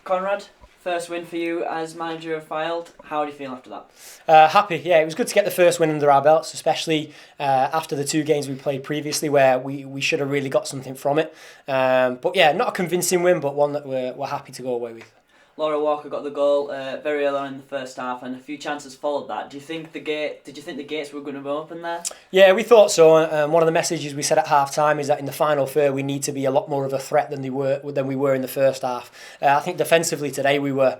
Conrad, first win for you as manager of Fylde. How do you feel after that? Happy, yeah. It was good to get the first win under our belts, especially after the 2 games we played previously where we should have really got something from it. But yeah, not a convincing win, but one that we're happy to go away with. Laura Walker got the goal very early on in the first half, and a few chances followed that. Did you think the gates were going to be open there? Yeah, we thought so. One of the messages we said at half time is that in the final third we need to be a lot more of a threat than we were in the first half. I think defensively today we were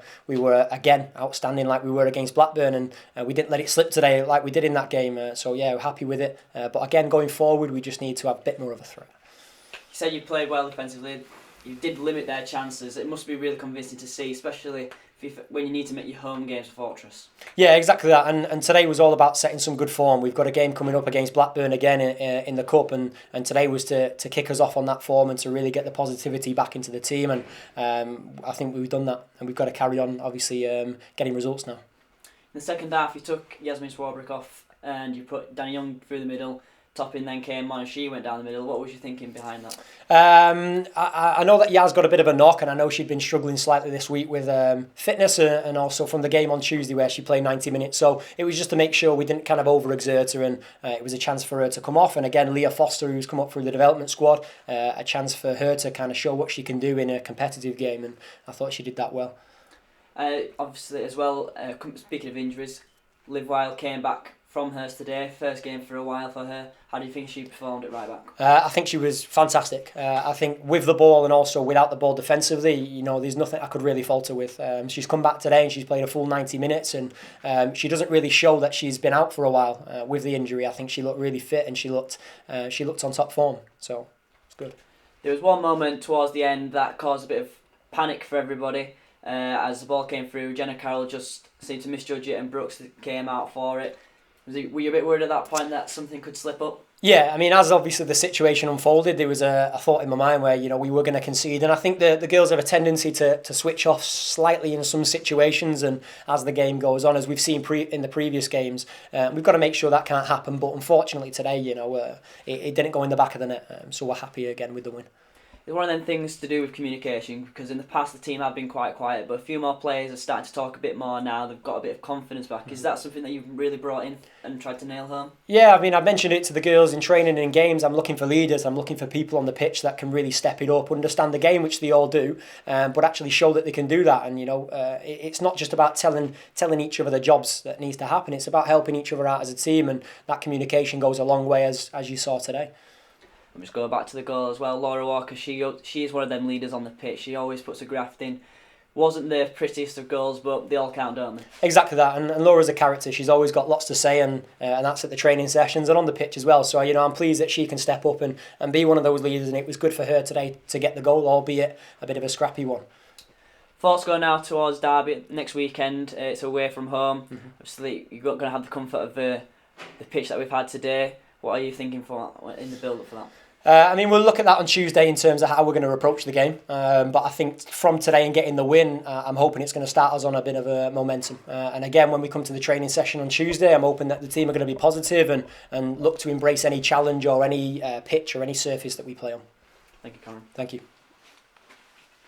again outstanding like we were against Blackburn, and we didn't let it slip today like we did in that game. So yeah, we're happy with it. But again, going forward, we just need to have a bit more of a threat. You said you played well defensively. You did limit their chances. It must be really convincing to see, especially when you need to make your home games a fortress. Yeah, exactly that. And today was all about setting some good form. We've got a game coming up against Blackburn again in the Cup, and today was to kick us off on that form and to really get the positivity back into the team. And I think we've done that, and we've got to carry on, obviously, getting results now. In the second half, you took Yasmin Swarbrick off and you put Danny Young through the middle. Topping then came on and she went down the middle. What was you thinking behind that? I know that Yaz got a bit of a knock, and I know she'd been struggling slightly this week with fitness and also from the game on Tuesday where she played 90 minutes. So it was just to make sure we didn't kind of overexert her, and it was a chance for her to come off. And again, Leah Foster, who's come up through the development squad, a chance for her to kind of show what she can do in a competitive game, and I thought she did that well. Obviously, as well, speaking of injuries, Liv Wild came back from Hurst today, first game for a while for her. How do you think she performed at right back? I think she was fantastic. I think with the ball and also without the ball defensively, there's nothing I could really falter with. She's come back today and she's played a full 90 minutes, and she doesn't really show that she's been out for a while with the injury. I think she looked really fit and she looked on top form. So it's good. There was one moment towards the end that caused a bit of panic for everybody. As the ball came through, Jenna Carroll just seemed to misjudge it and Brooks came out for it. Were you a bit worried at that point that something could slip up? Yeah, I mean, as obviously the situation unfolded, there was a thought in my mind where, we were going to concede. And I think the girls have a tendency to switch off slightly in some situations. And as the game goes on, as we've seen in the previous games, we've got to make sure that can't happen. But unfortunately today, it didn't go in the back of the net. So we're happy again with the win. It's one of them things to do with communication, because in the past the team have been quite quiet, but a few more players are starting to talk a bit more now. They've got a bit of confidence back. Is that something that you've really brought in and tried to nail home? Yeah, I mean, I've mentioned it to the girls in training and in games. I'm looking for leaders. I'm looking for people on the pitch that can really step it up, understand the game, which they all do, but actually show that they can do that. And, it's not just about telling each other the jobs that needs to happen. It's about helping each other out as a team, and that communication goes a long way, as you saw today. I'm just going back to the goal as well. Laura Walker, she is one of them leaders on the pitch. She always puts a graft in. Wasn't the prettiest of goals, but they all count, don't they? Exactly that. And Laura's a character. She's always got lots to say, and that's at the training sessions and on the pitch as well. So, I'm pleased that she can step up and be one of those leaders, and it was good for her today to get the goal, albeit a bit of a scrappy one. Thoughts go now towards Derby next weekend. It's away from home. Mm-hmm. Obviously, you're going to have the comfort of the pitch that we've had today. What are you thinking for in the build-up for that? We'll look at that on Tuesday in terms of how we're going to approach the game. But I think from today and getting the win, I'm hoping it's going to start us on a bit of a momentum. And again, when we come to the training session on Tuesday, I'm hoping that the team are going to be positive and look to embrace any challenge or any pitch or any surface that we play on. Thank you, Conrad. Thank you.